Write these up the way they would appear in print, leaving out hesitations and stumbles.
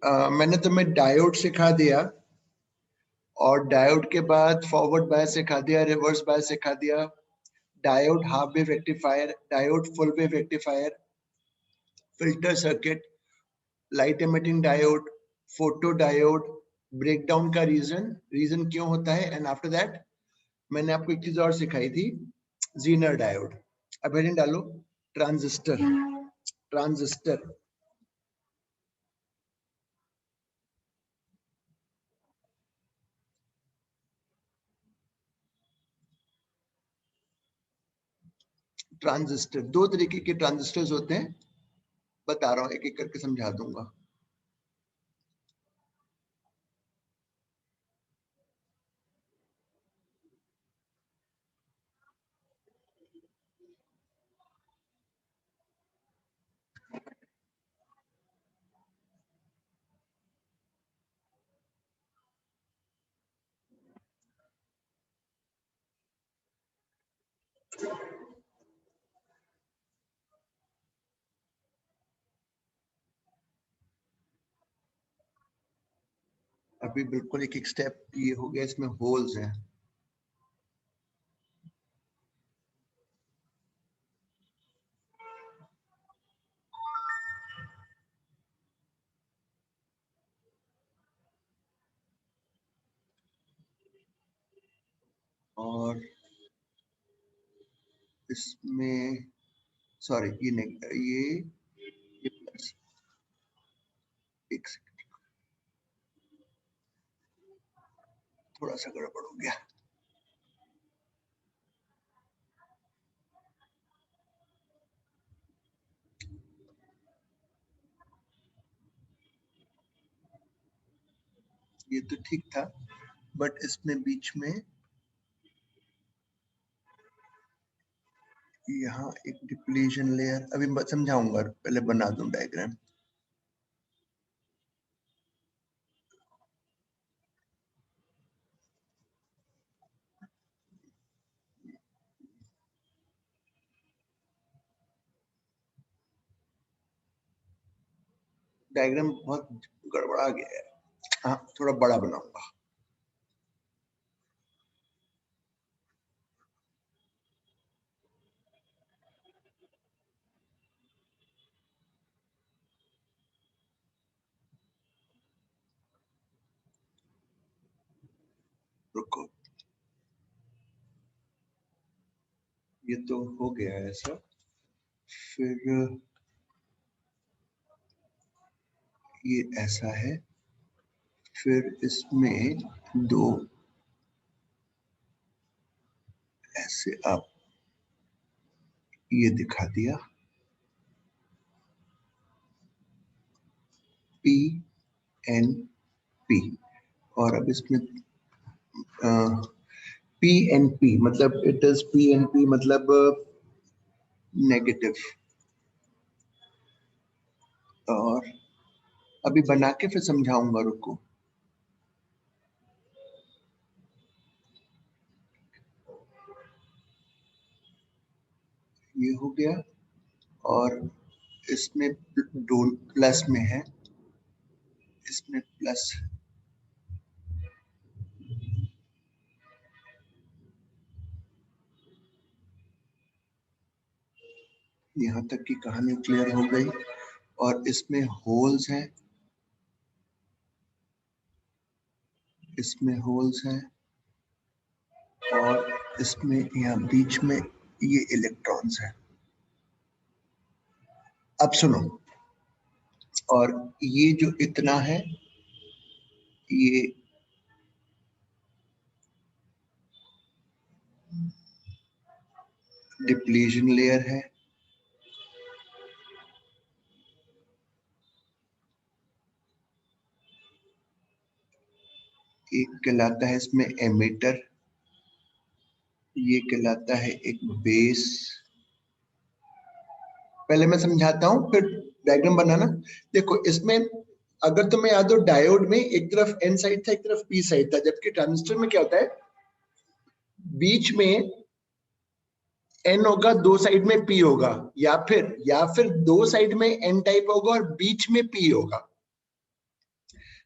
मैंने तुम्हें डायोड सिखा दिया और डायोड के बाद फॉरवर्ड बायस सिखा दिया, रिवर्स बायस सिखा दिया, diode half wave rectifier, diode full wave rectifier, filter circuit, light emitting diode, photo diode, breakdown का रीजन क्यों होता है, एंड आफ्टर दैट मैंने आपको एक चीज और सिखाई थी, जीनर डायोड। अब हेडिंग डालो ट्रांजिस्टर। ट्रांजिस्टर ट्रांजिस्टर दो तरीके के ट्रांजिस्टर्स होते हैं, बता रहा हूं, एक एक करके समझा दूंगा। अभी बिल्कुल एक एक स्टेप ये हो गया, इसमें होल्स हैं। और इसमें सॉरी ये नहीं, ये प्लस, एक सेकंड, थोड़ा सा गड़बड़ हो गया। ये तो ठीक था, बट इसमें बीच में यहाँ एक डिप्लीशन लेयर, अभी समझाऊंगा, पहले बना दूं डायग्राम। डायग्राम बहुत गड़बड़ा गया है, हाँ थोड़ा बड़ा बनाऊंगा। रुको, ये तो हो गया है ऐसा, फिर ये ऐसा है, फिर इसमें दो ऐसे आप ये दिखा दिया, पी एन पी, और अब इसमें पी एन पी मतलब it is P N P मतलब नेगेटिव। और अभी बना के फिर समझाऊंगा, रुको। ये हो गया, और इसमें दो प्लस में है, इसमें प्लस, यहाँ तक की कहानी क्लियर हो गई। और इसमें होल्स हैं, इसमें होल्स हैं, और इसमें यहाँ बीच में ये इलेक्ट्रॉन्स हैं। अब सुनो, और ये जो इतना है ये डिप्लीशन लेयर है, एक कहलाता है इसमें एमिटर, ये कहलाता है एक बेस। पहले मैं समझाता हूं फिर डायग्राम बनाना। देखो इसमें अगर तुम्हें याद हो, डायोड में एक तरफ एन साइड था, एक तरफ पी साइड था, जबकि ट्रांजिस्टर में क्या होता है, बीच में एन होगा, दो साइड में पी होगा, या फिर दो साइड में एन टाइप होगा और बीच में पी होगा।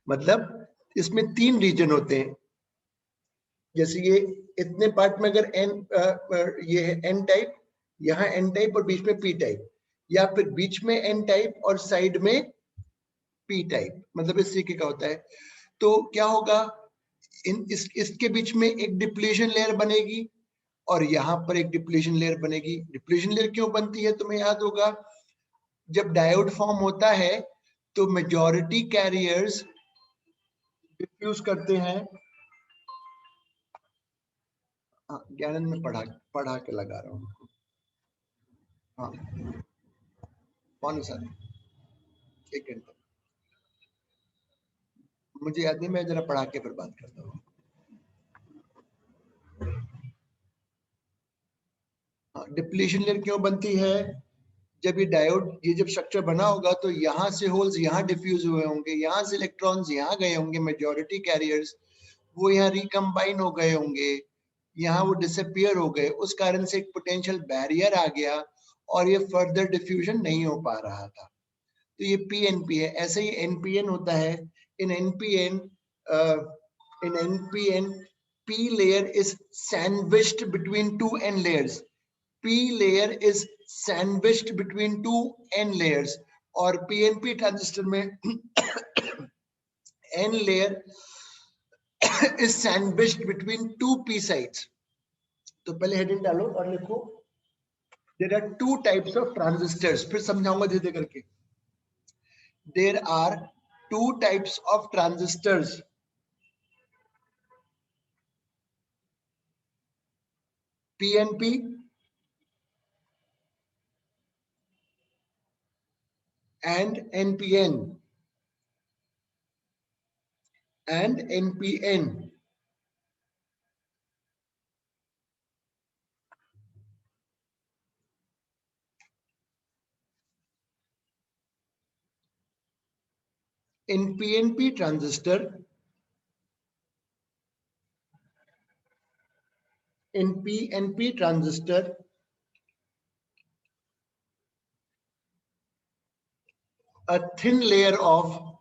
मतलब इसमें 3 रीजन होते हैं। जैसे ये इतने पार्ट में अगर एन ये है एन टाइप, यहाँ एन टाइप और बीच में पी टाइप, या फिर बीच में एन टाइप और साइड में पी टाइप, मतलब इस तरीके का होता है। तो क्या होगा, इसके बीच में एक डिप्लीशन लेयर बनेगी और यहाँ पर एक डिप्लीशन लेयर बनेगी। डिप्लीशन लेयर क्यों बनती है, तुम्हें याद होगा, जब डायोड फॉर्म होता है तो मेजॉरिटी कैरियर्स डिफ्यूज करते हैं। ज्ञानंद में पढ़ा के लगा रहा हूँ। हाँ कौन सर, एक घंटा मुझे याद नहीं, मैं जरा पढ़ा के फिर बात करता हूँ। डिप्लीशन लेयर क्यों बनती है, जब ये डायोड, ये जब स्ट्रक्चर बना होगा तो यहाँ से होल्स यहाँ डिफ्यूज हुए होंगे, यहाँ से इलेक्ट्रॉन्स यहाँ गए होंगे, मेजॉरिटी कैरियर्स वो यहाँ रिकम्बाइन हो गए होंगे, यहाँ वो डिसअपियर हो गए, उस कारण से एक पोटेंशियल बैरियर आ गया और ये फर्दर डिफ्यूजन नहीं हो पा रहा था। तो ये पीएनपी है। ऐसे ही एनपीएन होता है। In NPN P layer is sandwiched between 2 n layers. P layer is sandwiched between 2 n layers, और PNP ट्रांजिस्टर में n layer is sandwiched between 2 p sides. तो पहले हेडिंग डालो और लिखो there are 2 types of transistors. फिर समझाऊंगा धीरे धीरे करके। There are 2 types of transistors. PNP and NPN and NPN. In PNP transistor, in PNP transistor, a thin layer of,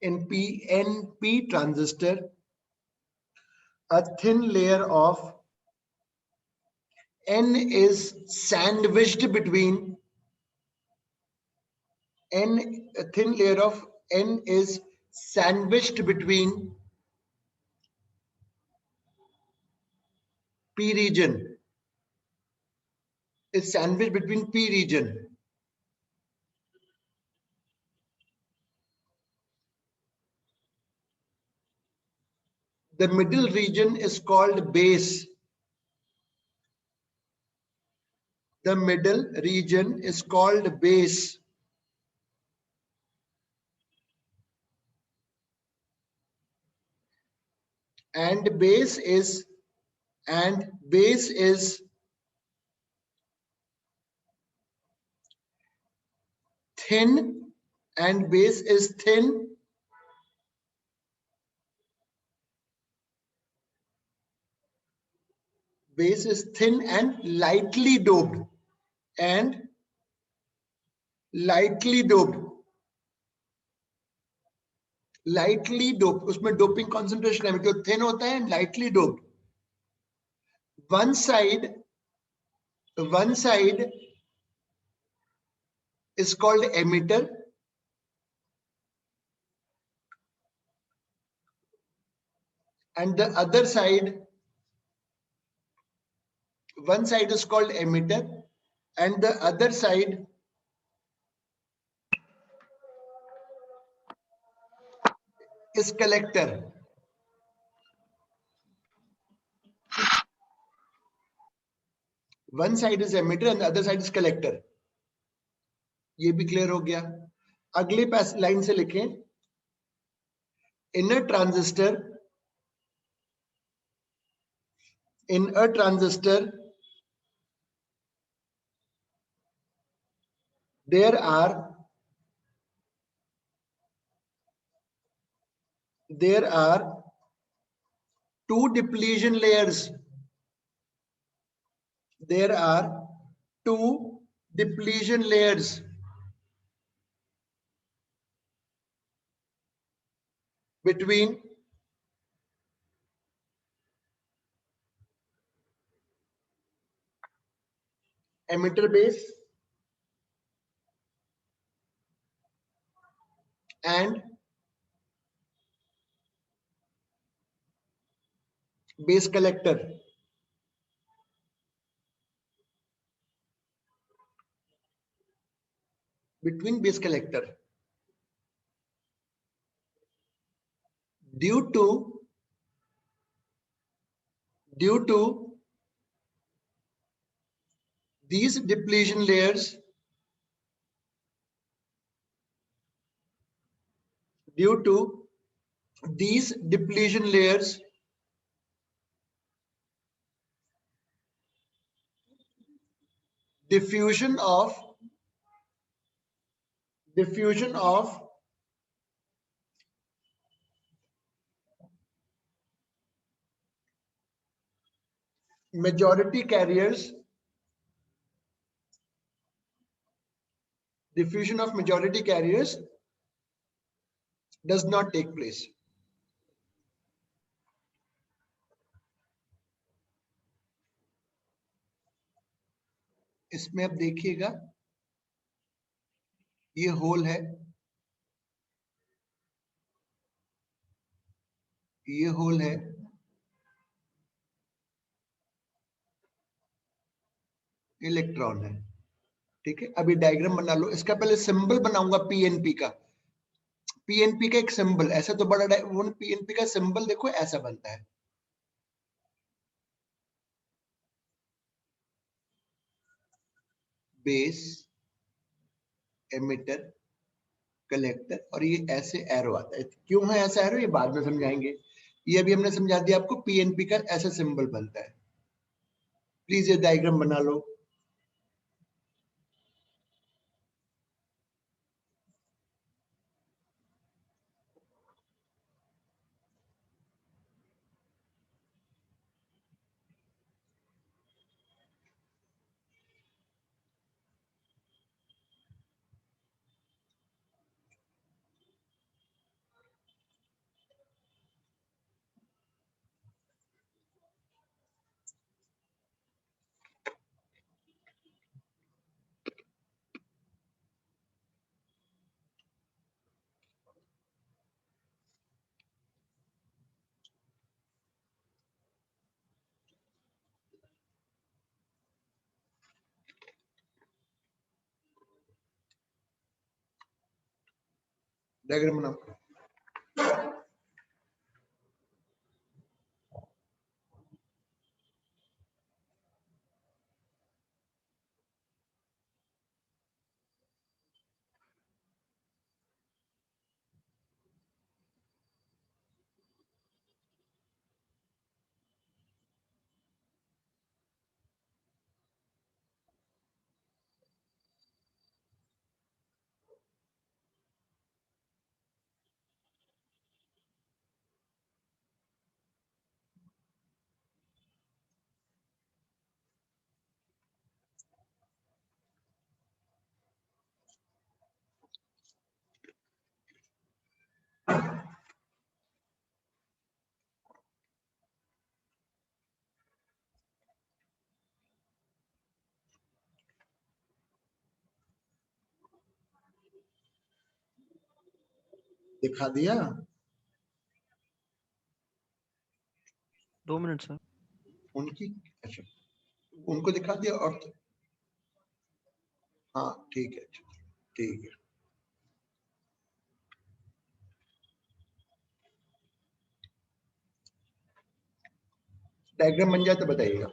in PNP transistor, a thin layer of N is sandwiched between N, a thin layer of N is sandwiched between P region, is sandwiched between P region. The middle region is called base. The middle region is called base. And base is thin, and base is thin, base is thin and lightly doped, and lightly doped, lightly doped, उसमें doping concentration है, जो thin होता है, lightly doped. One side is called emitter, and the other side, one side is called emitter and the other side is collector. One side is emitter and the other side is collector. ये भी clear हो गया। अगले line से लिखें, in a transistor there are 2 depletion layers. There are 2 depletion layers. between emitter base and base collector. Between base collector. Due to these depletion layers, due to these depletion layers, diffusion of majority carriers, diffusion of majority carriers does not take place. इसमें अब देखिएगा, ये whole है, ये whole है, electron है, ठीक है। अभी डायग्राम बना लो, इसका पहले सिंबल बनाऊंगा पीएनपी का। पीएनपी का एक सिंबल, ऐसा तो बड़ा पीएनपी का सिंबल देखो ऐसा बनता है, बेस, एमिटर, कलेक्टर, और ये ऐसे एरो आता है। क्यों है ऐसा एरो, ये बाद में समझाएंगे। ये अभी हमने समझा दिया आपको, पीएनपी का ऐसा सिंबल बनता है। प्लीज ये डायग्राम बना लो। डायग्राम बनाओ। दिखा दिया? 2 मिनट सर। उनकी, अच्छा, उनको दिखा दिया। और हाँ ठीक है, ठीक है। डायग्राम बन जाए तो बताइएगा।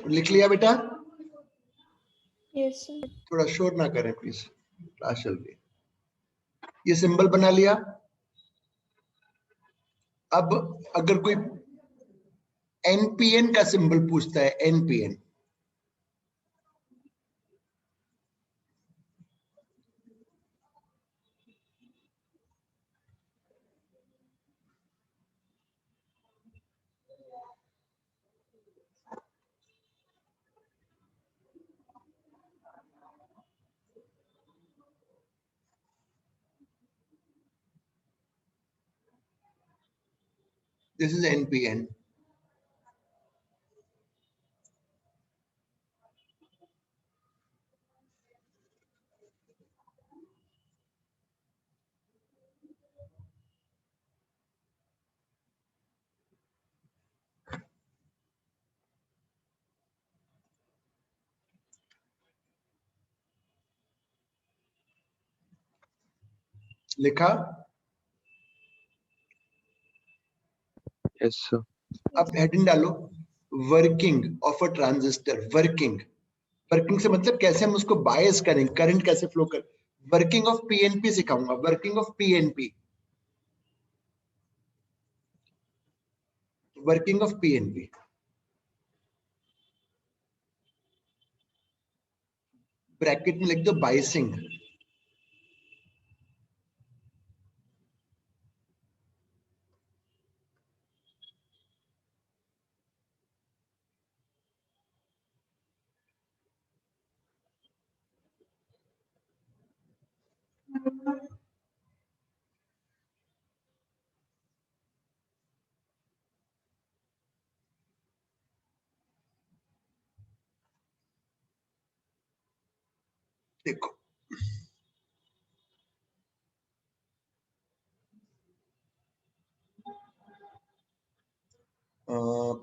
लिख लिया बेटा? Yes sir. थोड़ा शोर ना करें प्लीज, क्लास चल रही है। ये सिंबल बना लिया। अब अगर कोई एनपीएन का सिंबल पूछता है, एनपीएन, दिस इज एनपीएन। लिखा? Yes sir. अब हेडिंग डालो, working of a transistor. Working, working से मतलब कैसे हम उसको बायस करेंगे, करंट कैसे फ्लो कर। वर्किंग ऑफ पीएनपी सिखाऊंगा, working of PNP, working of PNP. Bracket में लिख दो बायसिंग। देखो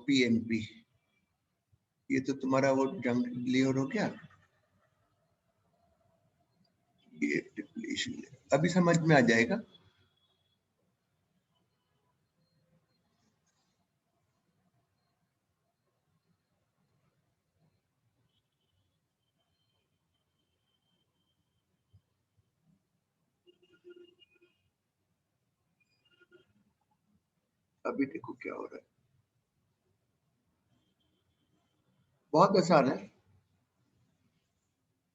पीएनपी, ये तो तुम्हारा वो जंग क्लियर हो गया। ये डिप्लीशन अभी समझ में आ जाएगा। अभी देखो क्या हो रहा है, बहुत आसान है,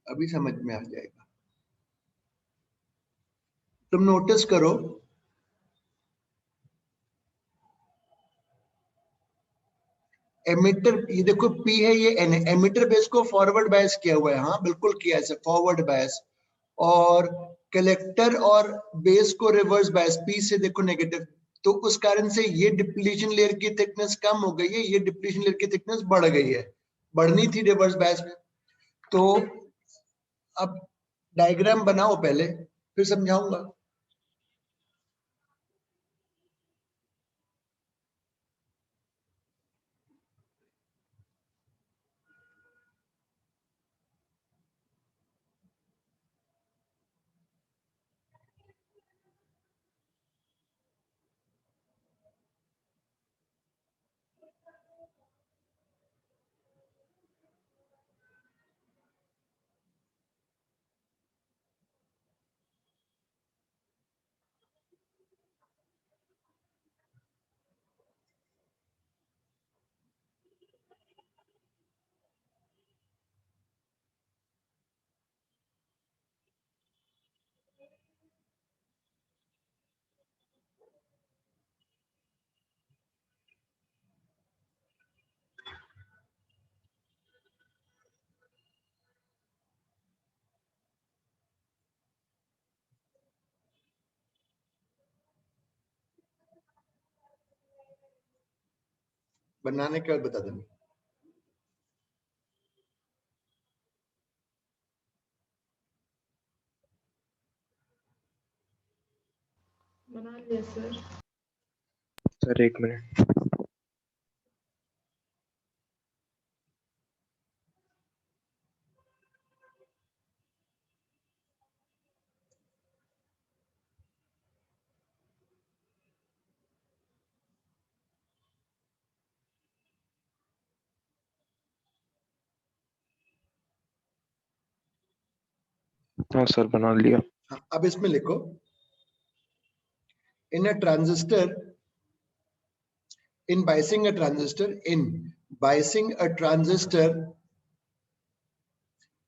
अभी समझ में आ जाएगा। तुम नोटिस करो, एमिटर, ये देखो पी है, ये एन है। एमिटर बेस को फॉरवर्ड बायस किया हुआ है, हाँ बिल्कुल किया है फॉरवर्ड बायस। और कलेक्टर और बेस को रिवर्स बायस, पी से देखो नेगेटिव। तो उस कारण से ये डिप्लीशन लेयर की थिकनेस कम हो गई है, ये डिप्लीशन लेयर की थिकनेस बढ़ गई है, बढ़नी थी रिवर्स बायस में। तो अब डायग्राम बनाओ पहले, फिर समझाऊंगा। बनाने के बाद बता देना। बना लिया सर। सर एक मिनट। हाँ सर बना लिया। हाँ, अब इसमें लिखो इन अ transistor, in biasing a transistor, in biasing a transistor,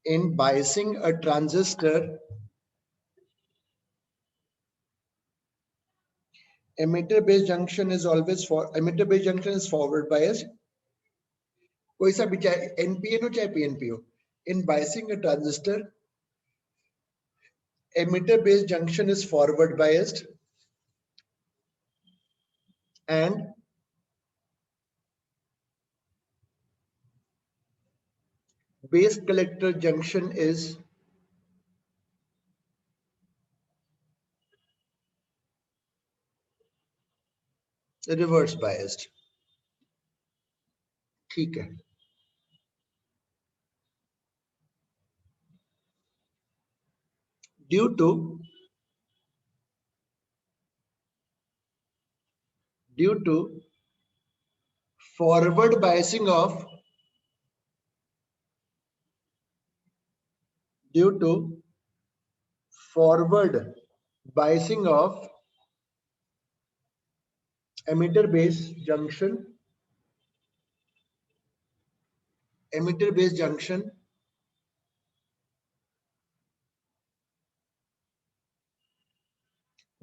in biasing a transistor, emitter base junction is always for emitter base junction is forward biased. कोई सा भी चाहे NPN हो चाहे PNP हो. In biasing a transistor, emitter base junction is forward biased and base collector junction is reverse biased. ठीक है. Due to forward biasing of due to forward biasing of emitter base junction,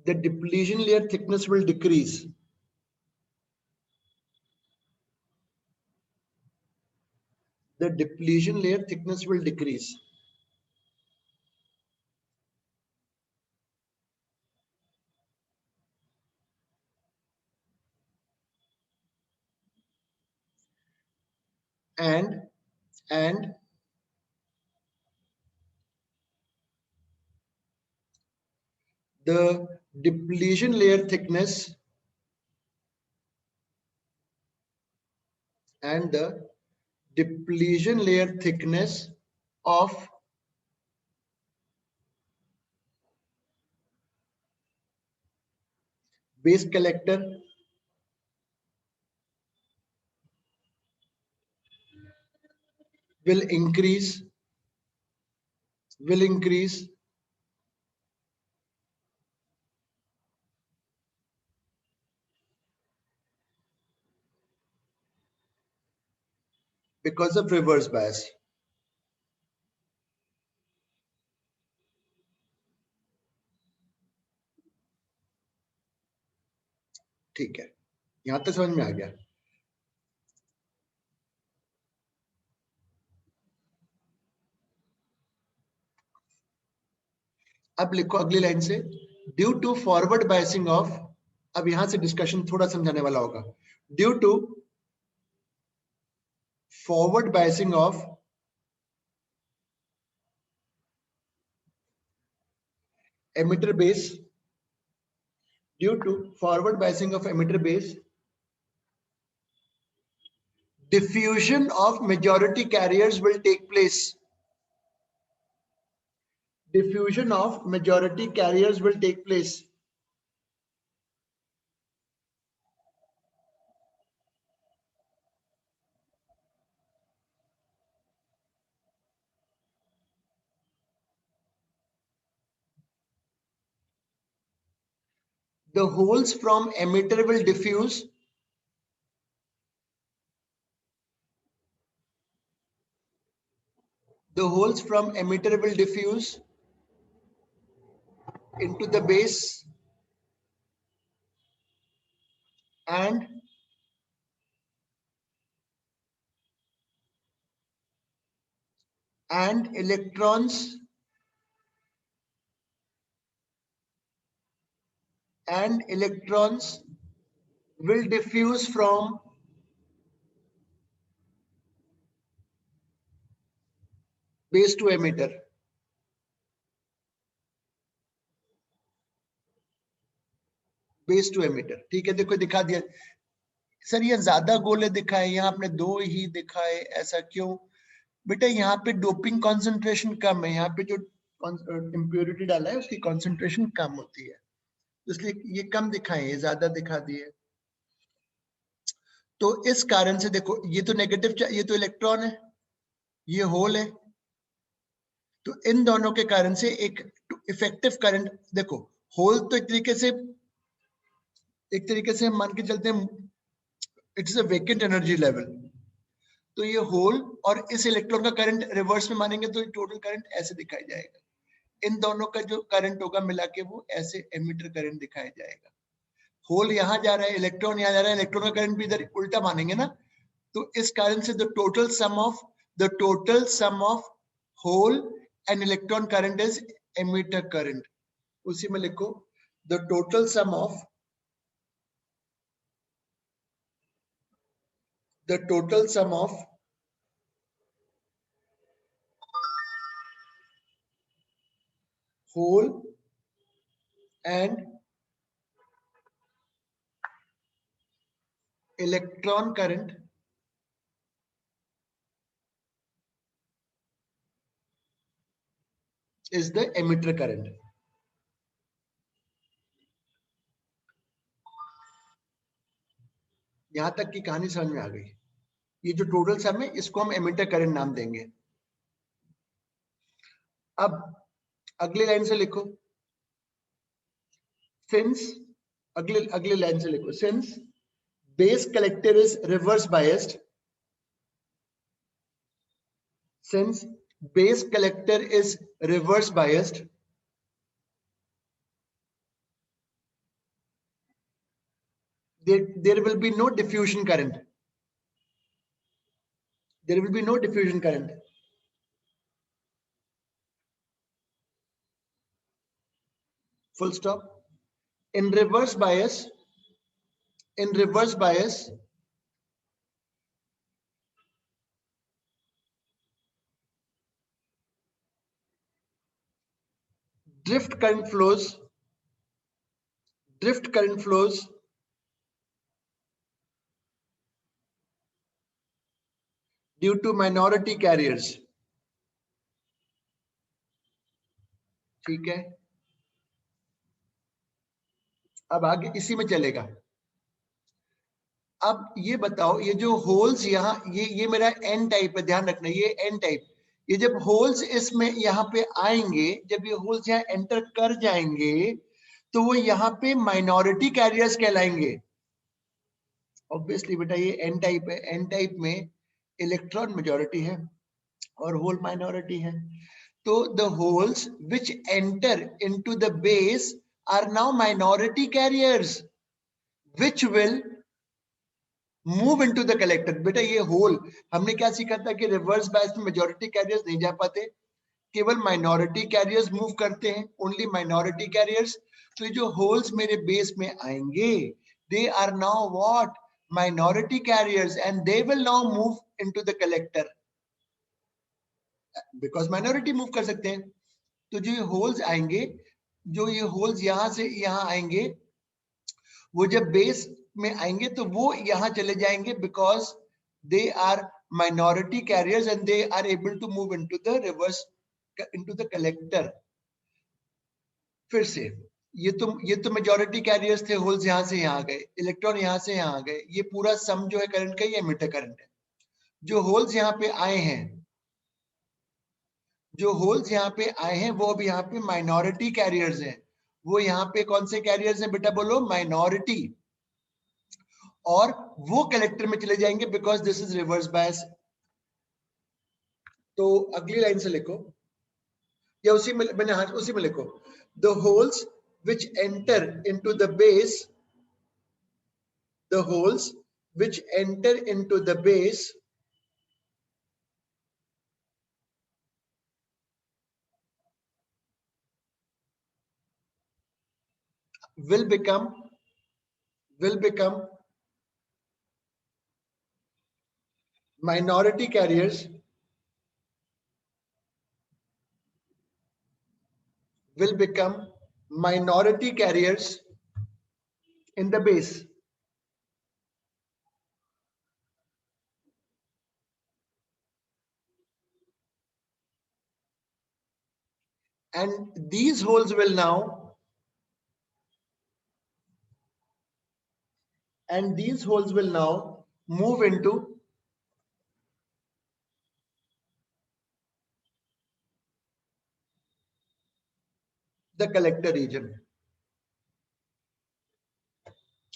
the depletion layer thickness will decrease. The depletion layer thickness will decrease. And the depletion layer thickness and the depletion layer thickness of base collector will increase because of reverse bias. ठीक है, यहां तक समझ में आ गया. अब लिखो अगली लाइन से due to forward biasing of. अब यहां से डिस्कशन थोड़ा समझाने वाला होगा. Due to forward biasing of emitter base, due to forward biasing of emitter base, diffusion of majority carriers will take place. Diffusion of majority carriers will take place. The holes from emitter will diffuse. The holes from emitter will diffuse into the base and electrons will diffuse from base to emitter. Base to emitter. ठीक है, देखो दिखा दिया. Sir ये ज्यादा गोले दिखाए, यहाँ आपने दो ही दिखाए, ऐसा क्यों? बेटा यहाँ पे डोपिंग कॉन्सेंट्रेशन कम है, यहाँ पे जो इम्प्योरिटी डाला है उसकी कॉन्सेंट्रेशन कम होती है, इसलिए ये कम दिखाए, ये ज्यादा दिखा दिए. तो इस कारण से देखो ये तो नेगेटिव, ये तो इलेक्ट्रॉन है, ये होल है, तो इन दोनों के कारण से एक इफेक्टिव करंट, देखो होल तो एक तरीके से हम मान के चलते हैं it's a vacant energy level. तो ये होल और इस इलेक्ट्रॉन का करंट रिवर्स में मानेंगे तो टोटल करंट ऐसे दिखाई जाएगा। इन दोनों का जो करंट होगा मिला के वो ऐसे एमिटर करंट दिखाया जाएगा। होल यहां जा रहा है, इलेक्ट्रॉन यहां जा रहा है, इलेक्ट्रॉन का करंट भी इधर उल्टा मानेंगे ना। तो इस कारण से the total sum of hole and electron current is emitter current. उसी में लिखो the total sum of hole and electron current is the emitter current। यहां तक की कहानी समझ में आ गई। ये जो टोटल सम है इसको हम एमिटर करंट नाम देंगे। अब अगली लाइन से लिखो, सिंस अगली लाइन से लिखो, since base collector is reverse biased, since base collector is reverse biased, there will be no diffusion current. There will be no diffusion current. Full stop. In reverse bias, drift current flows due to minority carriers। ठीक है, अब आगे इसी में चलेगा। अब ये बताओ, ये जो होल्स यहाँ, ये मेरा एन टाइप है, ध्यान रखना ये एन टाइप। ये जब होल्स इसमें यहाँ पे आएंगे, जब ये होल्स यहाँ एंटर कर जाएंगे तो वो यहाँ पे माइनॉरिटी कैरियर्स कहलाएंगे। ऑब्वियसली बेटा ये एन टाइप है, एन टाइप में इलेक्ट्रॉन मेजॉरिटी है और होल माइनॉरिटी है। तो the holes which enter into the base are now minority carriers which will move into the collector. बेटा ये होल हमने क्या सीखा था कि रिवर्स बायस में मेजॉरिटी कैरियर्स नहीं जा पाते, केवल माइनॉरिटी कैरियर्स मूव करते हैं, ओनली माइनॉरिटी कैरियर्स। तो जो होल्स मेरे बेस में आएंगे, they are now what, minority carriers, and they will now move into the collector because minority मूव कर सकते हैं। तो जो ये होल्स आएंगे, जो ये होल्स यहां से यहां आएंगे, वो जब बेस में आएंगे तो वो यहां चले जाएंगे because they are minority carriers and they are able to move into the reverse into the collector. फिर से ये तो मेजॉरिटी कैरियर्स थे, होल्स यहां से यहां गए, इलेक्ट्रॉन यहां से यहां आ गए, ये पूरा सम जो है करंट का, ये एमिटर करंट है। जो होल्स यहाँ पे आए हैं, जो होल्स यहाँ पे आए हैं वो अब यहाँ पे माइनॉरिटी कैरियर्स हैं। वो यहाँ पे कौन से कैरियर्स हैं बेटा, बोलो माइनॉरिटी, और वो कलेक्टर में चले जाएंगे because this is reverse bias. तो अगली लाइन से लिखो, या उसी में मैंने उसी में लिखो, the holes which enter into the base, the holes which enter into the base will become minority carriers, in the base, and these holes will now move into the collector region,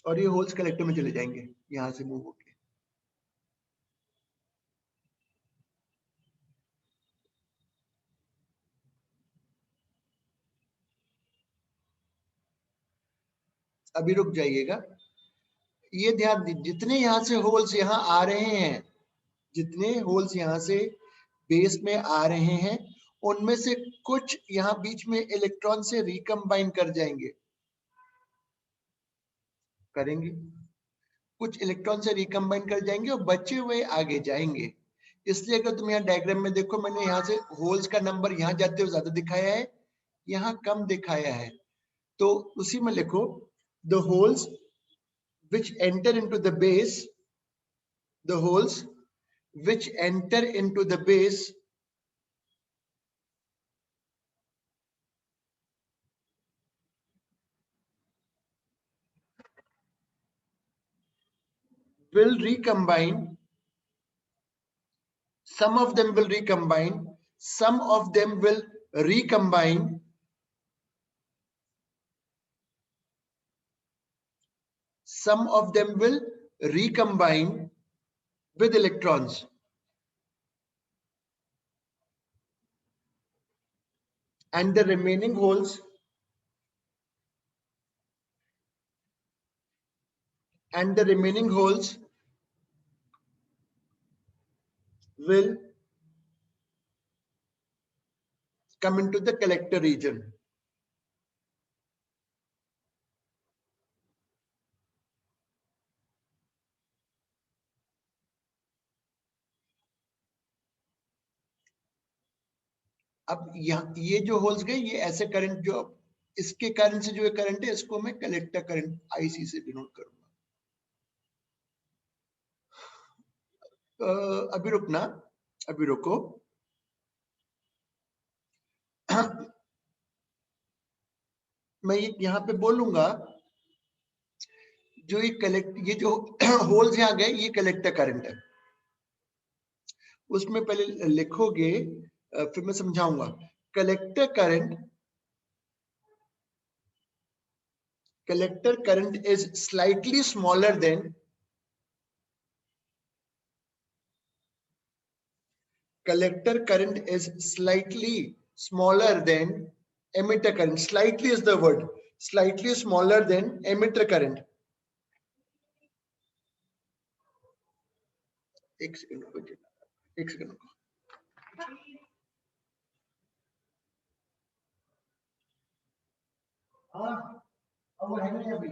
और ये holes collector में चले जाएंगे यहां से move होके। अभी रुक जाइएगा, ये ध्यान दीजिए, जितने यहां से होल्स यहां आ रहे हैं, जितने होल्स यहां से बेस में आ रहे हैं, उनमें से कुछ यहां बीच में इलेक्ट्रॉन से रिकम्बाइन कर जाएंगे, करेंगे, कुछ इलेक्ट्रॉन से रिकम्बाइन कर जाएंगे और बचे हुए आगे जाएंगे। इसलिए अगर तुम यहाँ डायग्राम में देखो, मैंने यहाँ से होल्स का नंबर यहाँ जाते हुए ज्यादा दिखाया है, यहाँ कम दिखाया है, तो उसी में लिखो the holes which enter into the base, the holes which enter into the base will recombine, some of them will recombine, some of them will recombine, some of them will recombine with electrons, and the remaining holes will come into the collector region. अब ये जो holes गए, ये ऐसे current, जो इसके कारण से जो ये करंट है, इसको मैं कलेक्टर करंट आईसी से डिनोट करूंगा। अभी रुकना, अभी रुको। मैं यहाँ पे बोलूंगा, जो ये जो होल्स यहाँ गए, ये कलेक्टर करंट है, उसमें पहले लिखोगे, फिर मैं समझाऊंगा। Collector current is slightly smaller then, collector current is slightly smaller than emitter current. Slightly is the word, slightly smaller than emitter current. एक सेकंड रुको। हाँ, अब वो है नहीं अभी।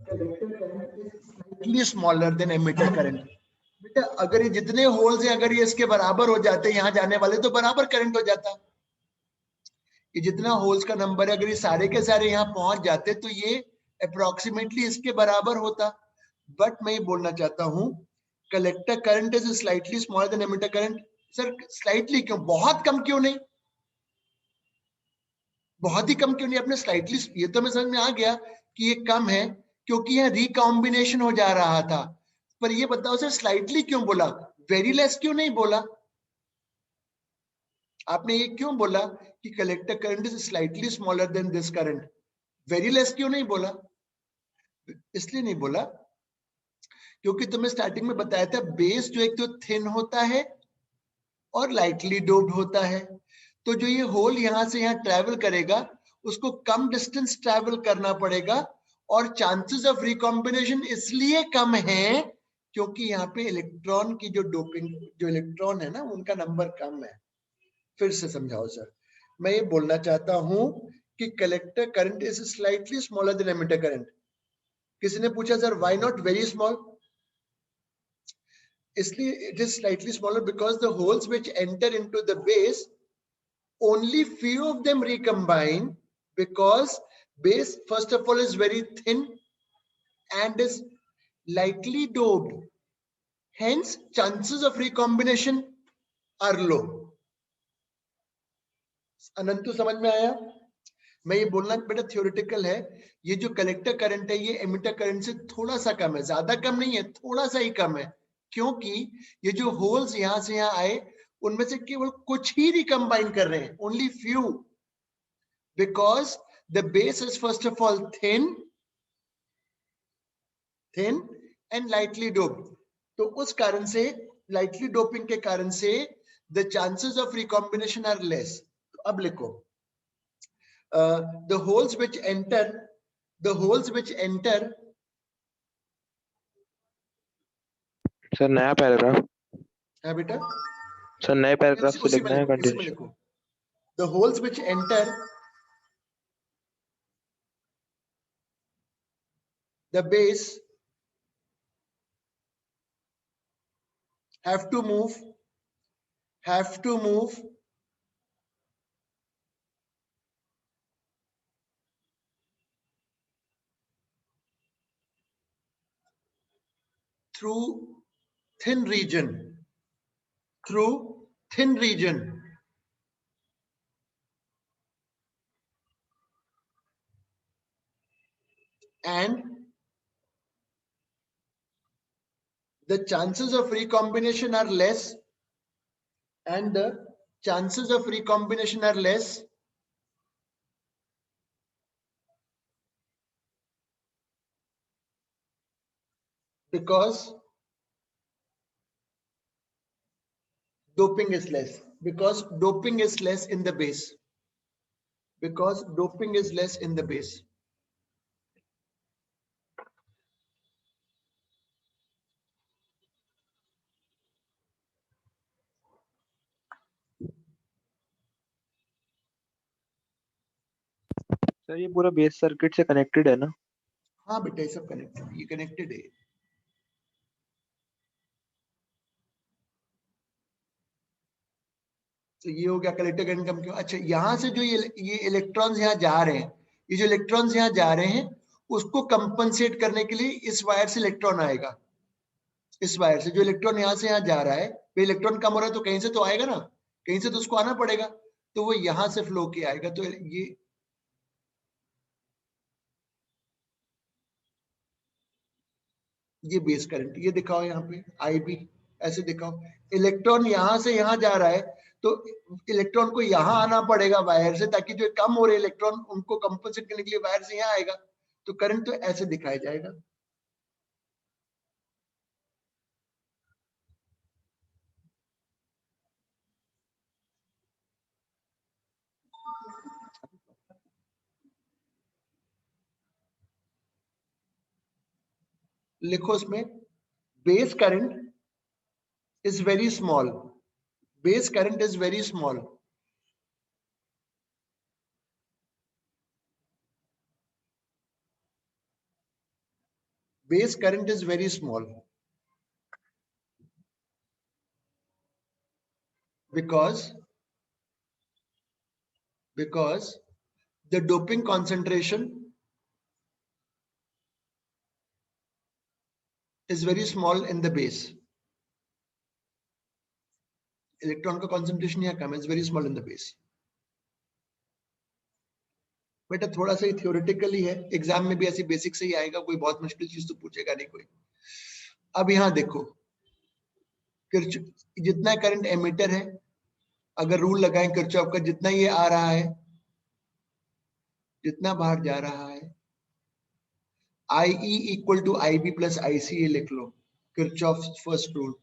collector current is slightly smaller than emitter current. बेटा अगर ये जितने होल्स हैं, अगर ये इसके बराबर हो जाते हैं यहाँ जाने वाले, तो बराबर करंट हो जाता। ये जितना होल्स का नंबर है, अगर ये सारे के सारे यहाँ पहुंच जाते, तो ये अप्रोक्सीमेटली इसके बराबर होता। बट मैं ये बोलना चाहता हूँ, collector current is slightly smaller than emitter current. Sir slightly क्यों, बहुत कम क्यों नहीं, बहुत ही कम क्यों नहीं? आपने स्लाइटली, ये तो मैं समझ में आ गया कि ये कम है क्योंकि यहाँ रिकॉम्बिनेशन हो जा रहा था, पर ये बताओ सर स्लाइटली क्यों बोला, वेरी लेस क्यों नहीं बोला? आपने ये क्यों बोला कि collector current is slightly smaller then this current, very less क्यों नहीं बोला? इसलिए नहीं बोला क्योंकि तुम्हें स्टार्टिंग में बताया था, बेस जो एक तो थिन होता है और लाइटली डोप्ड होता है, तो जो ये होल यहां से यहां ट्रेवल करेगा, उसको कम डिस्टेंस ट्रेवल करना पड़ेगा, और चांसेस ऑफ रिकॉम्बिनेशन इसलिए कम है क्योंकि यहाँ पे इलेक्ट्रॉन की जो डोपिंग, जो इलेक्ट्रॉन है ना, उनका नंबर कम है। फिर से समझाओ सर। मैं ये बोलना चाहता हूं कि collector current is slightly smaller than emitter current. किसी ने पूछा sir why not very small? इसलिए it is slightly smaller because the holes which enter into the base, only few of them recombine, because base first of all is very thin and is lightly doped, hence chances of recombination are low. Anantu समझ में आया? मैं ये बोलना बेटा theoretical है, ये जो कलेक्टर करंट है ये एमिटर करंट से थोड़ा सा कम है, ज्यादा कम नहीं है, थोड़ा सा ही कम है। क्योंकि ये जो होल्स यहां से यहां आए उनमें से केवल कुछ ही रिकम्बाइन कर रहे हैं, only few, because the base is first of all thin and lightly doped. तो उस कारण से, लाइटली डोपिंग के कारण से the chances of recombination are less. अब लिखो the holes which enter sir नया पैराग्राफ, है बेटा, सर नए पैराग्राफ से उसी में लिखना है लिखो, इसी में कंटिन्यूशन। लिखो the holes which enter the base have to move through thin region and the chances of recombination are less, because doping is less in the base, sir ये पूरा बेस सर्किट से कनेक्टेड है ना? हाँ बेटा, ये सब कनेक्टेड, ये कनेक्टेड है। तो ये हो गया कलेक्टर करंट कम क्यों। अच्छा, यहां से जो ये इलेक्ट्रॉन्स यहाँ जा रहे हैं, ये जो इलेक्ट्रॉन्स यहाँ जा रहे हैं उसको कंपनसेट करने के लिए इस वायर से इलेक्ट्रॉन आएगा। इस वायर से जो इलेक्ट्रॉन यहाँ से यहाँ जा रहा है, तो इलेक्ट्रॉन कम हो रहा है तो कहीं से तो आएगा ना, कहीं से तो उसको आना पड़ेगा, तो वो यहां से फ्लो किया आएगा। तो ये बेस करंट, ये दिखाओ यहाँ पे IB, ऐसे दिखाओ। इलेक्ट्रॉन यहां से यहां जा रहा है तो इलेक्ट्रॉन को यहां आना पड़ेगा वायर से, ताकि जो कम हो रहे इलेक्ट्रॉन उनको कंपनसेट करने के लिए वायर से यहां आएगा, तो करंट तो ऐसे दिखाया जाएगा। लिखो इसमें, base current is very small, base current is very small, base current is very small because the doping concentration is very small in the base, electron का कॉन्सेंट्रेशन यहाँ कम है, is very small in the base. बेटा थोड़ा सा ही theoretically है, exam में भी ऐसी बेसिक से ही आएगा, कोई बहुत मुश्किल चीज तो पूछेगा नहीं कोई। अब यहाँ देखो, जितना करंट एमिटर है, अगर रूल लगाएं किरचॉफ का, जितना ये आ रहा है, जितना बाहर जा रहा है, IE equal to IB plus IC, ये लिख लो, किरचॉफ फर्स्ट रूल।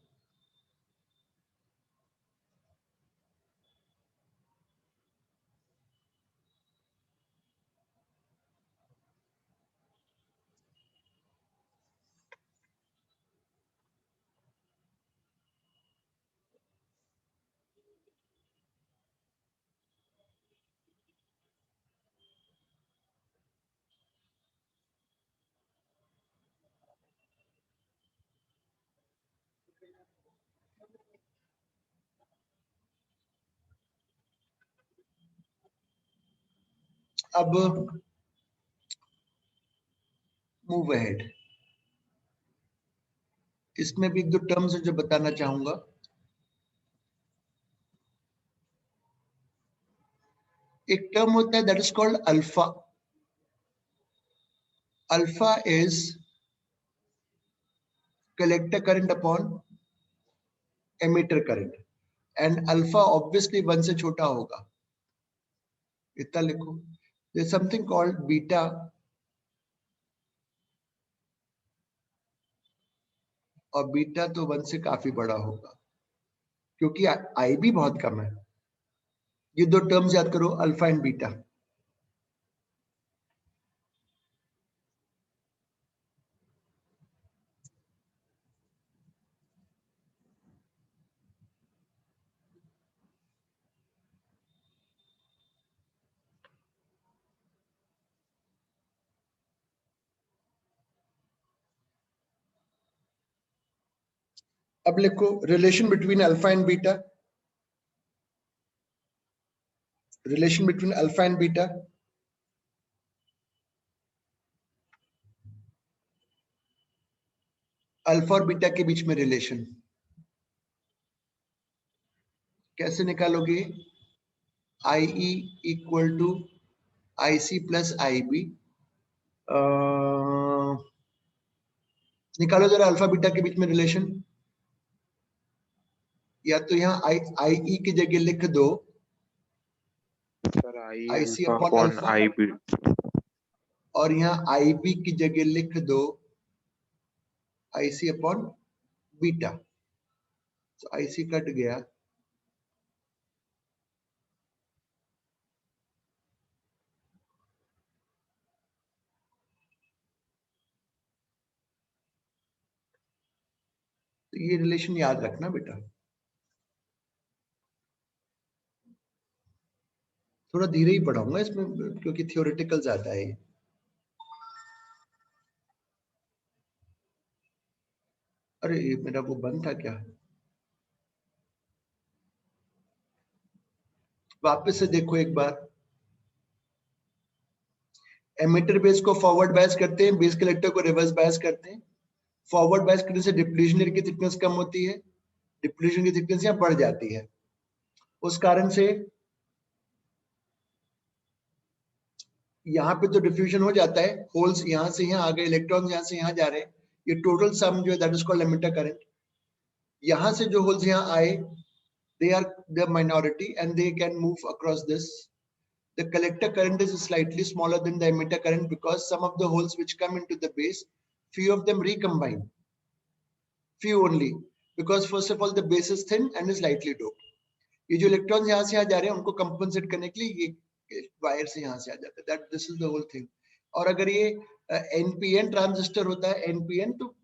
अब मूव अहेड, इसमें भी एक दो टर्म्स है जो बताना चाहूंगा। एक टर्म होता है that is called alpha. Alpha is collector current upon emitter current, and alpha obviously 1 से छोटा होगा, इतना लिखो। There is something called beta, और बीटा तो 1 से काफी बड़ा होगा क्योंकि आई भी बहुत कम है। ये दो टर्म्स याद करो, अल्फा एंड बीटा। अब लिखो relation between alpha and beta, relation between alpha and beta. Alpha और बीटा के बीच में रिलेशन कैसे निकालोगे? I E equal to I C plus I B. निकालो जरा अल्फा बीटा के बीच में रिलेशन। या तो यहाँ आई ई की जगह लिख दो sir I I C alpha upon upon alpha, I B, और यहाँ आई बी की जगह लिख दो आई सी अपॉन बीटा। तो आई सी कट गया, तो ये रिलेशन याद रखना बेटा। थोड़ा धीरे ही पढ़ाऊंगा इसमें क्योंकि थियोरेटिकल ज्यादा है। अरे ये मेरा वो बंद था क्या? वापस से देखो एक बार। एमिटर बेस को फॉरवर्ड बायस करते हैं, बेस कलेक्टर को रिवर्स बायस करते हैं। फॉरवर्ड बायस करने से डिप्लीशन लेयर की थिकनेस कम होती है, डिप्लीशन की थिकनेस यहाँ बढ़ जाती है। उस कारण से यहाँ पे तो डिफ्यूजन हो जाता है, होल्स यहाँ से यहाँ आ गए, इलेक्ट्रॉन यहाँ से यहाँ जा रहे हैं, ये टोटल सम जो है that is called emitter current. यहाँ से जो होल्स यहाँ आए they are the minority and they can move across this. The collector current is slightly smaller than the emitter current because some of the holes which come into the base, few of them recombine, few only, because first of all the base is thin and is lightly doped. ये जो electrons यहाँ से आ जा रहे हैं उनको compensate करने के लिए ये वायर से यहाँ से आ जाता है, that this is the whole thing. और अगर ये एनपीएन ट्रांजिस्टर होता है, एनपीएन, तो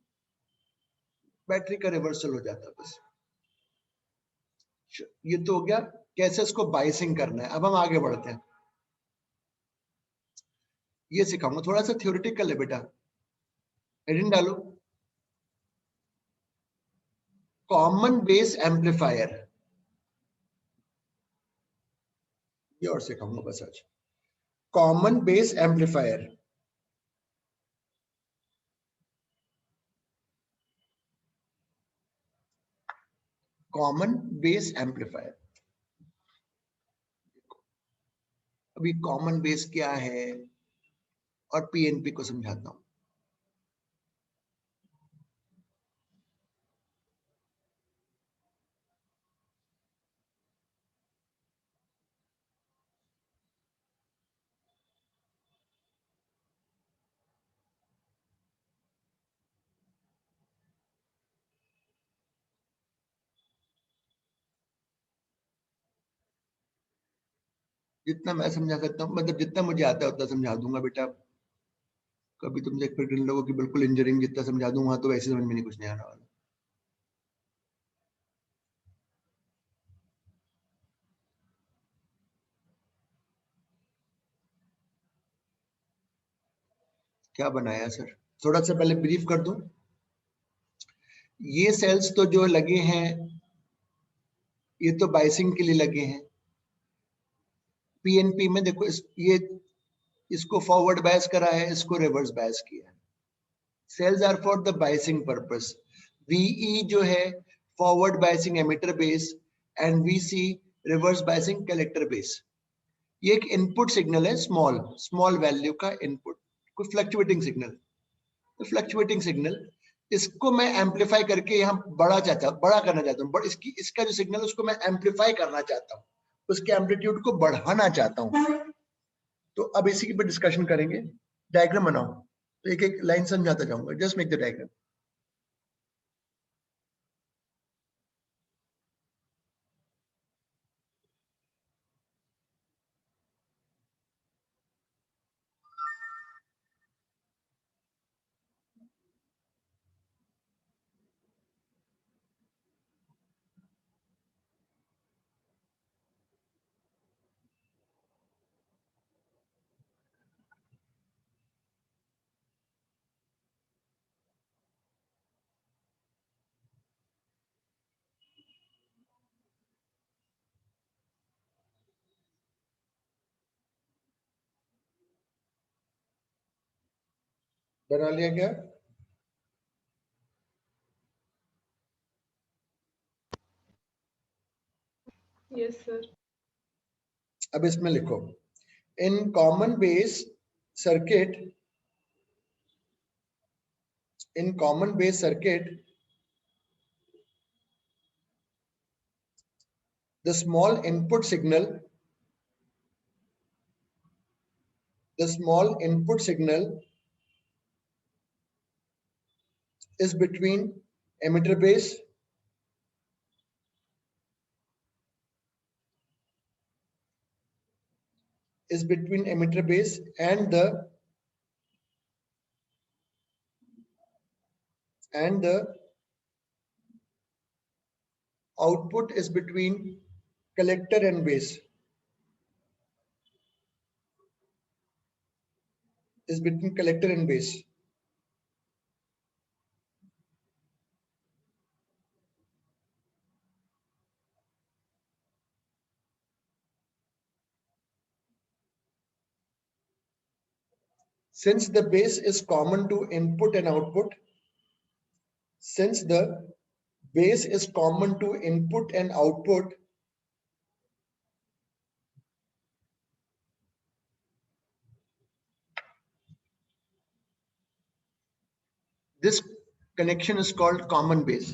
बैटरी का रिवर्सल हो जाता है बस। ये तो हो गया कैसे इसको बाइसिंग करना है। अब हम आगे बढ़ते हैं, ये सिखाऊंगा, थोड़ा सा थ्योरेटिकल है बेटा, हेडिंग डालो कॉमन बेस एम्पलीफायर, ये और सिखाऊंगा बस आज। Common base amplifier, common base amplifier. अभी कॉमन बेस क्या है और पीएनपी को समझाता हूं। जितना मैं समझा सकता हूँ, मतलब जितना मुझे आता है उतना समझा दूंगा बेटा। कभी तुमसे फिर इन लोगों की बिल्कुल इंजीनियरिंग जितना समझा दूं वहां तो वैसे समझ में नहीं कुछ नहीं आने वाला। क्या बनाया सर, थोड़ा सा पहले ब्रीफ कर दूं। ये सेल्स तो जो लगे हैं ये तो बाइसिंग के लिए लगे हैं। पीएनपी में देखो ये इसको फॉरवर्ड बायस करा है, इसको रिवर्स बायस किया है। Cells are for the biasing purpose. VE जो है forward biasing emitter base and VC reverse biasing collector base. ये एक इनपुट सिग्नल है, स्मॉल वैल्यू का इनपुट, कोई फ्लक्चुएटिंग सिग्नल। तो फ्लक्चुएटिंग सिग्नल इसको मैं एम्पलीफाई करके यहाँ बड़ा करना चाहता हूँ, इसका जो सिग्नल उसको मैं एम्पलीफाई करना चाहता हूँ, उसके एम्पलीट्यूड को बढ़ाना चाहता हूँ। तो अब इसी पर डिस्कशन करेंगे। डायग्राम बनाओ, तो एक एक लाइन समझाता जाऊंगा। Just make the diagram. बना लिया क्या? Yes, sir. अब इसमें लिखो, in common base circuit, in common base circuit, the small input signal is between emitter base and the output is between collector and base, Since the base is common to input and output, this connection is called common base.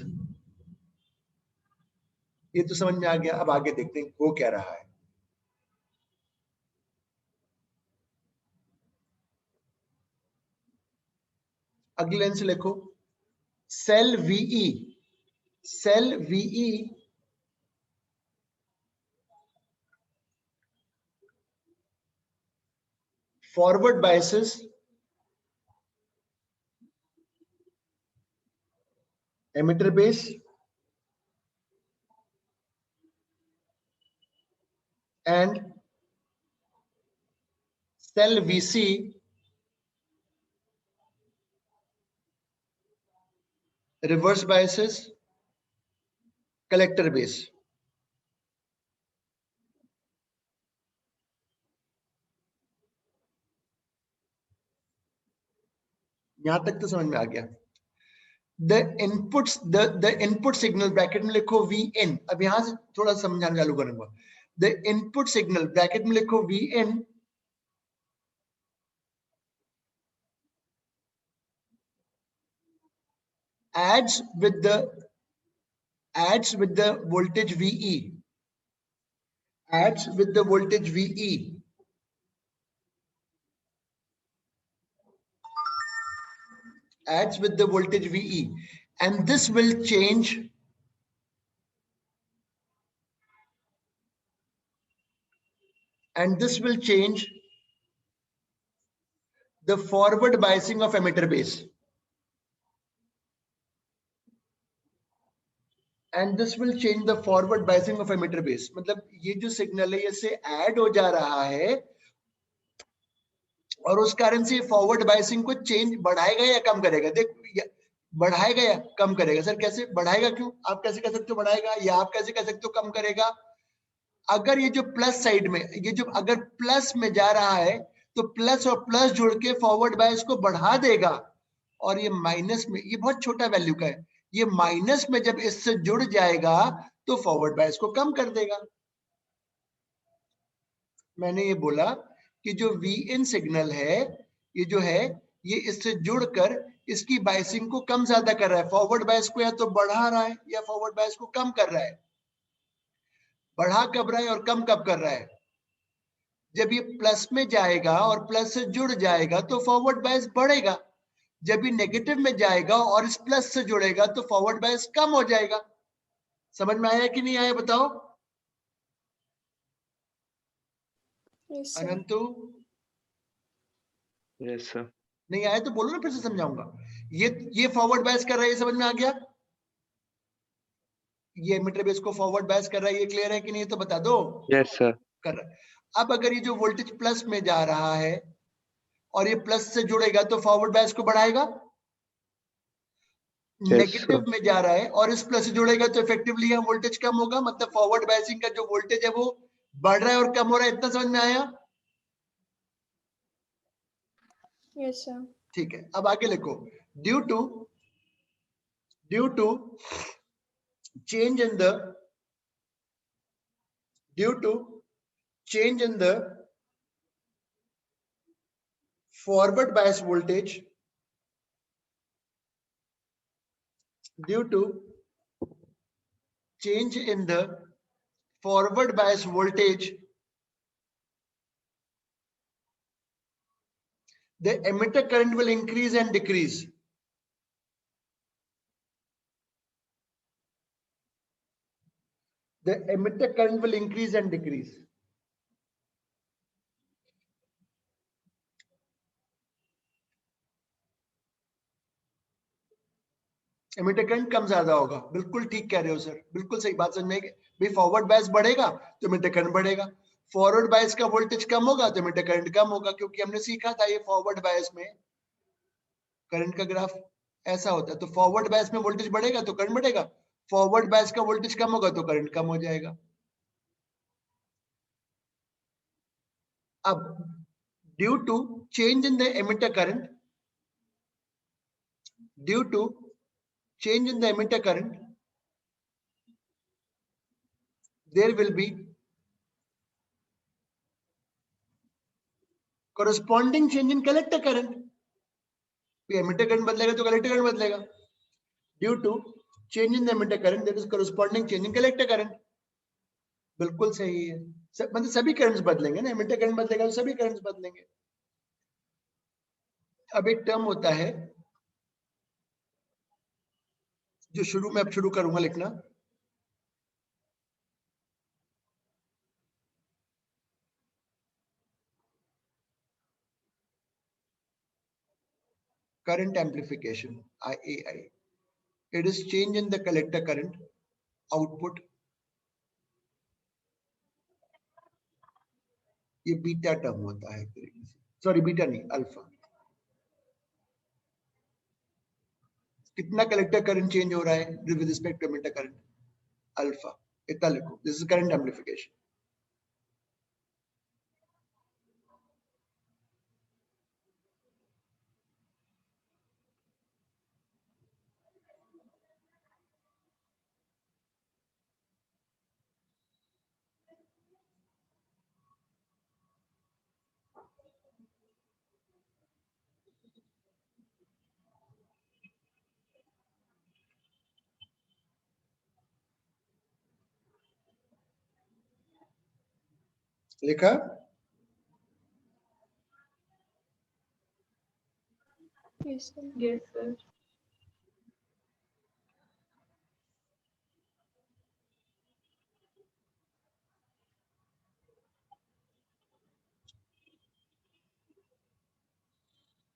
ये तो समझ में आ गया। अब आगे देखते हैं वो क्या रहा है। अगली लाइन से लिखो, cell VE forward biases emitter base and cell VC reverse biases collector base। यहां तक तो समझ में आ गया। the input signal ब्रैकेट में लिखो Vn। अब यहां से थोड़ा समझाना चालू करूंगा। the input signal ब्रैकेट में लिखो Vn adds with the voltage VE, adds with the voltage VE, and this will change the forward biasing of emitter base, मतलब ये जो सिग्नल है इससे ऐड हो जा रहा है और उस कारण से फॉरवर्ड बायसिंग को चेंज बढ़ाएगा या कम करेगा। देख, बढ़ाएगा या कम करेगा। सर कैसे बढ़ाएगा? क्यों? आप कैसे कह सकते हो बढ़ाएगा, या आप कैसे कह सकते हो कम करेगा? अगर ये जो प्लस साइड में, ये जो अगर प्लस में जा रहा है तो प्लस और प्लस जुड़ के फॉरवर्ड बायस को बढ़ा देगा, और ये माइनस में, ये बहुत छोटा वैल्यू का है, ये माइनस में जब इससे जुड़ जाएगा तो फॉरवर्ड बायस को कम कर देगा। मैंने ये बोला कि जो Vin सिग्नल है, ये जो है, ये इससे जुड़कर इसकी बायसिंग को कम ज्यादा कर रहा है। फॉरवर्ड बायस को या तो बढ़ा रहा है या फॉरवर्ड बायस को कम कर रहा है। बढ़ा कब रहा है और कम कब कर रहा है? जब ये प्लस में जाएगा और प्लस से जुड़ जाएगा तो फॉरवर्ड बायस बढ़ेगा। जब ये नेगेटिव में जाएगा और इस प्लस से जुड़ेगा तो फॉरवर्ड बायस कम हो जाएगा। समझ में आया कि नहीं आया बताओ? Yes, sir. Ananthu yes sir. नहीं आया तो बोलो ना, फिर से समझाऊंगा। ये फॉरवर्ड बायस कर रहा है, ये समझ में आ गया? ये एमिटर बेस को फॉरवर्ड बायस कर रहा है, ये क्लियर है कि नहीं तो बता दो। Yes sir. कर रहा है। अब अगर ये जो वोल्टेज प्लस में जा रहा है और ये प्लस से जुड़ेगा तो फॉरवर्ड बायस को बढ़ाएगा। नेगेटिव में जा रहा है और इस प्लस से जुड़ेगा तो इफेक्टिवली यहाँ वोल्टेज कम होगा, मतलब फॉरवर्ड बायसिंग का जो वोल्टेज है वो बढ़ रहा है और कम हो रहा है। इतना समझ में आया? Yes, sir. ठीक है, अब आगे लिखो। Due to change in the forward bias voltage, due to change in the forward bias voltage, the emitter current will increase and decrease. The emitter current will increase and decrease. Emitter current कम ज्यादा होगा। बिल्कुल ठीक कह रहे हो sir, बिल्कुल सही बात समझ में। भाई फॉरवर्ड बायस बढ़ेगा तो एमिटर करंट बढ़ेगा, फॉरवर्ड बायस का वोल्टेज कम होगा तो एमिटर करंट कम होगा, क्योंकि हमने सीखा था ये फॉरवर्ड बायस में करंट का ग्राफ ऐसा होता है। तो फॉरवर्ड बायस में वोल्टेज बढ़ेगा तो करंट बढ़ेगा, फॉरवर्ड बायस का वोल्टेज कम होगा तो करंट कम हो जाएगा। अब due to change in the emitter current, due to change in the emitter current, there will be corresponding change in collector current. Emitter current बदलेगा तो कलेक्टर करंट बदलेगा। Due to change in the emitter current there is corresponding change in collector current. बिल्कुल सही है, मतलब सभी currents बदलेंगे ना, एमिटर करंट बदलेगा तो सभी करंट्स बदलेंगे। अब एक टर्म होता है जो शुरू में अब शुरू करूंगा लिखना, current amplification, IAI. It is change in the collector current output. ये बीटा टर्म होता है, सॉरी बीटा नहीं अल्फा। कितना कलेक्टर करंट चेंज हो रहा है with respect to emitter current? Alpha. इतना लिखो, दिस इज करंट एम्प्लीफिकेशन। लिखा? Yes, sir. Yes, sir.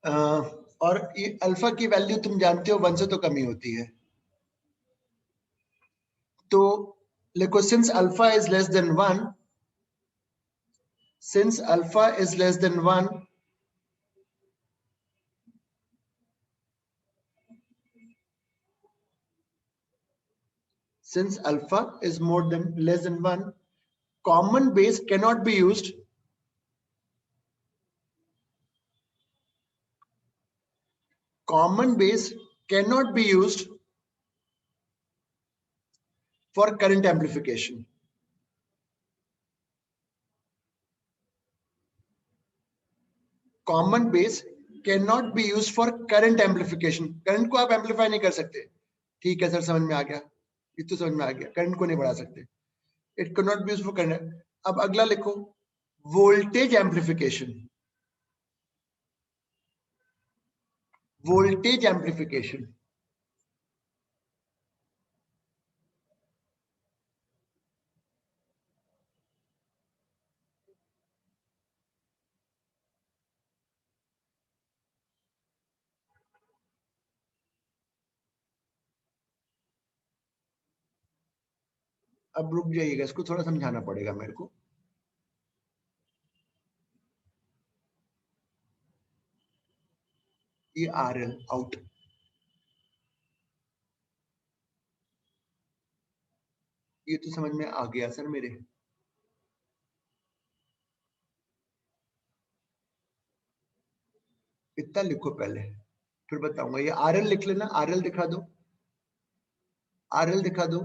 और ये अल्फा की वैल्यू तुम जानते हो 1 से तो कम ही होती है। तो लिखो since alpha is less than 1, since alpha is less than 1, since alpha is more than less than 1, common base cannot be used. Common base cannot be used for current amplification. Common base can not be use for current amplification. Current को आप amplify नहीं कर सकते। ठीक है sir, समझ में आ गया, ये तो समझ में आ गया, करंट को नहीं बढ़ा सकते। It can not be use for current. अब अगला लिखो, वोल्टेज एम्पलीफिकेशन। वोल्टेज एम्पलीफिकेशन, अब रुक जाइएगा, इसको थोड़ा समझाना पड़ेगा मेरे को। ये RL आउट, ये तो समझ में आ गया सर मेरे। इतना लिखो पहले, फिर बताऊंगा। ये RL लिख लेना, RL दिखा दो, RL दिखा दो।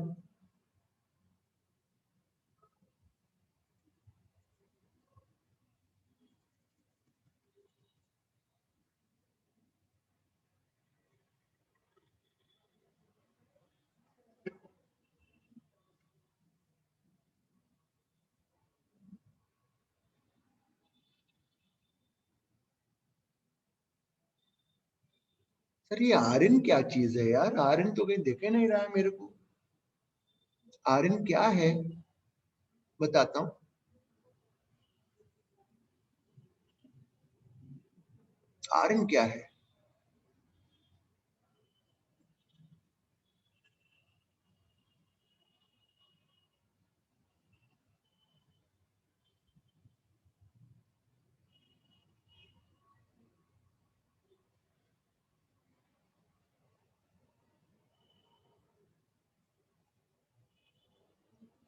सर ये RN क्या चीज है यार? RN तो कहीं दिखे नहीं रहा है मेरे को। RN क्या है बताता हूँ। RN क्या है?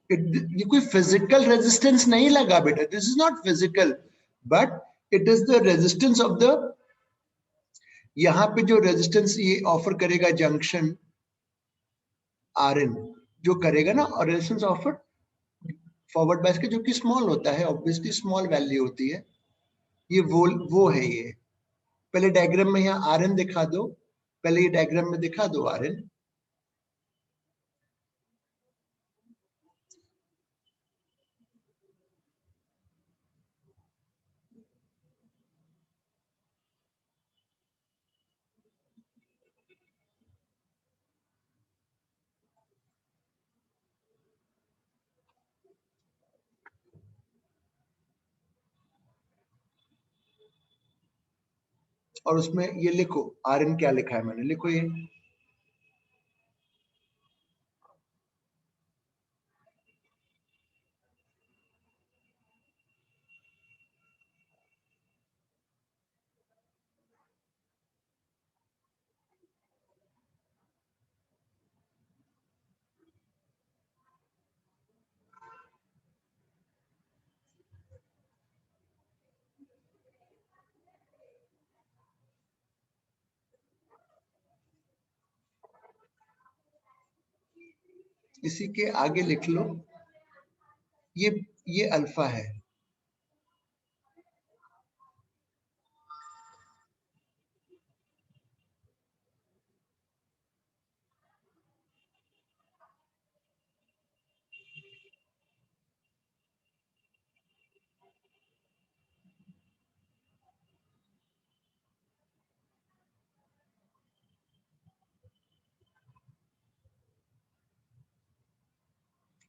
ये कोई फिजिकल रेजिस्टेंस नहीं लगा बेटा, this is not physical, but it is the resistance of the, यहाँ पे जो रेजिस्टेंस ये ऑफर करेगा जंक्शन RN जो करेगा ना, और रेजिस्टेंस ऑफर फॉरवर्ड बायस के जो कि स्मॉल होता है, ऑब्वियसली स्मॉल वैल्यू होती है, ये वो है ये। पहले डायग्राम में यहाँ RN दिखा दो, पहले ये डायग्राम में दिखा दो RN। और उसमें ये लिखो RN क्या लिखा है मैंने, लिखो ये। इसी के आगे लिख लो, ये अल्फा है।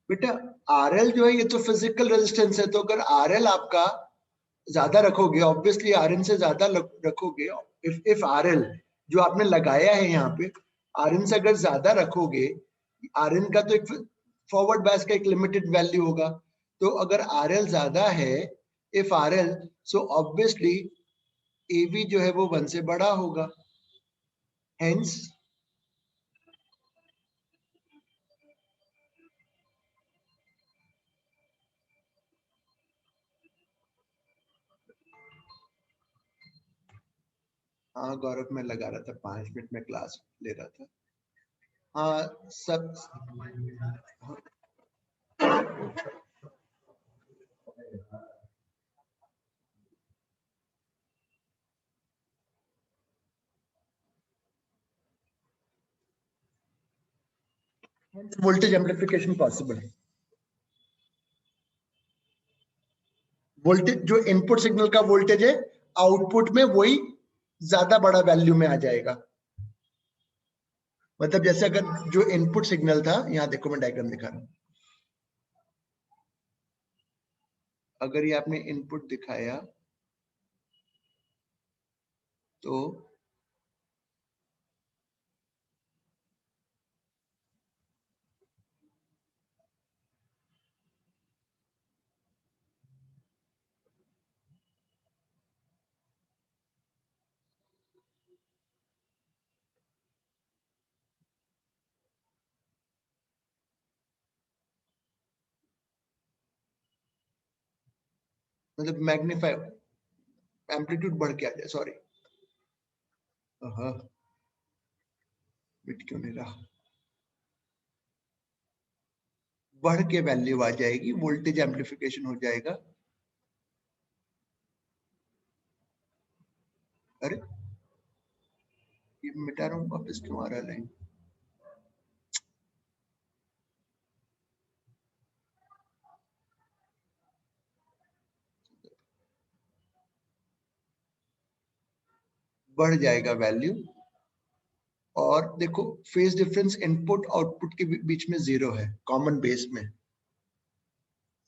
बेटा RL जो है ये तो फिजिकल रेजिस्टेंस है, तो अगर RL आपका ज्यादा रखोगे, ऑब्वियसली RN से ज्यादा रखोगे, इफ RL जो आपने लगाया है यहाँ पे, RN से अगर ज्यादा रखोगे, RN का तो एक फॉरवर्ड बायस का एक लिमिटेड वैल्यू होगा, तो अगर RL ज्यादा है, if RL, so obviously AV जो है वो 1 से बड़ा होगा, हेंस हाँ गौरव, मैं लगा रहा था 5 मिनट में क्लास ले रहा था। हाँ सब, हाँ, Hence voltage amplification possible. Voltage जो इनपुट सिग्नल का वोल्टेज है आउटपुट में वही ज्यादा बड़ा वैल्यू में आ जाएगा. मतलब जैसे अगर जो इनपुट सिग्नल था, यहाँ देखो मैं डायग्राम दिखा रहा हूं. अगर ये आपने इनपुट दिखाया तो मतलब मैग्नीफाई एम्पलीट्यूड बढ़ के आ जाए. सॉरी, बिट क्यों नहीं रहा, बढ़ के वैल्यू आ जाएगी, वोल्टेज एम्पलीफिकेशन हो जाएगा. अरे ये मिटा रहा हूँ, वापस क्यों आ रहा है लाइन. बढ़ जाएगा वैल्यू. और देखो फेज डिफरेंस इनपुट आउटपुट के बीच में 0 है कॉमन बेस में.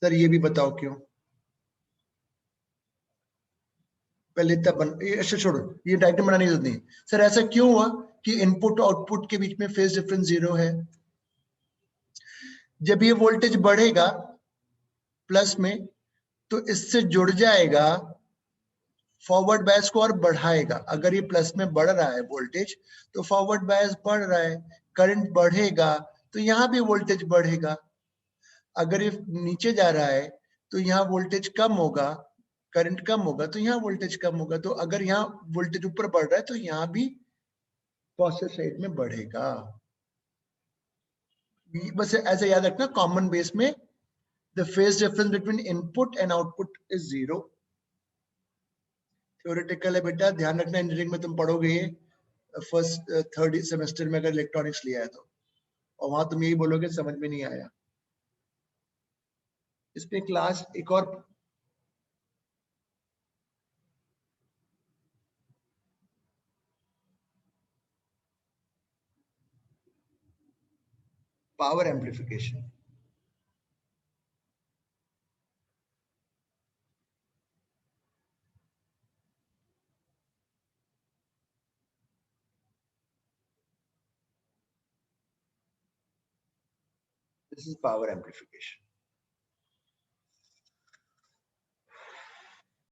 सर ये भी बताओ क्यों. पहले तब अच्छा छोड़ो, ये डायग्राम बनाने की जरूरत नहीं. सर ऐसा क्यों हुआ कि इनपुट आउटपुट के बीच में फेज डिफरेंस 0 है. जब ये वोल्टेज बढ़ेगा प्लस में तो इससे जुड़ जाएगा, फॉरवर्ड बायस को और बढ़ाएगा. अगर ये प्लस में बढ़ रहा है वोल्टेज तो फॉरवर्ड बायस बढ़ रहा है, करंट बढ़ेगा तो यहाँ भी वोल्टेज बढ़ेगा. अगर ये नीचे जा रहा है तो यहाँ वोल्टेज कम होगा, करंट कम होगा तो यहाँ वोल्टेज कम होगा. तो अगर यहाँ वोल्टेज ऊपर बढ़ रहा है तो यहाँ भी पॉजिटिव साइड में बढ़ेगा. बस ऐसा याद रखना, कॉमन बेस में the phase difference between input and output is 0. Theoretical है बेटा, ध्यान रखना. इंजीनियरिंग में तुम पढ़ोगे फर्स्ट थर्ड सेमेस्टर में अगर इलेक्ट्रॉनिक्स लिया है तो, और वहां तुम यही बोलोगे समझ में नहीं आया. इस पे क्लास एक और power amplification. This is power amplification.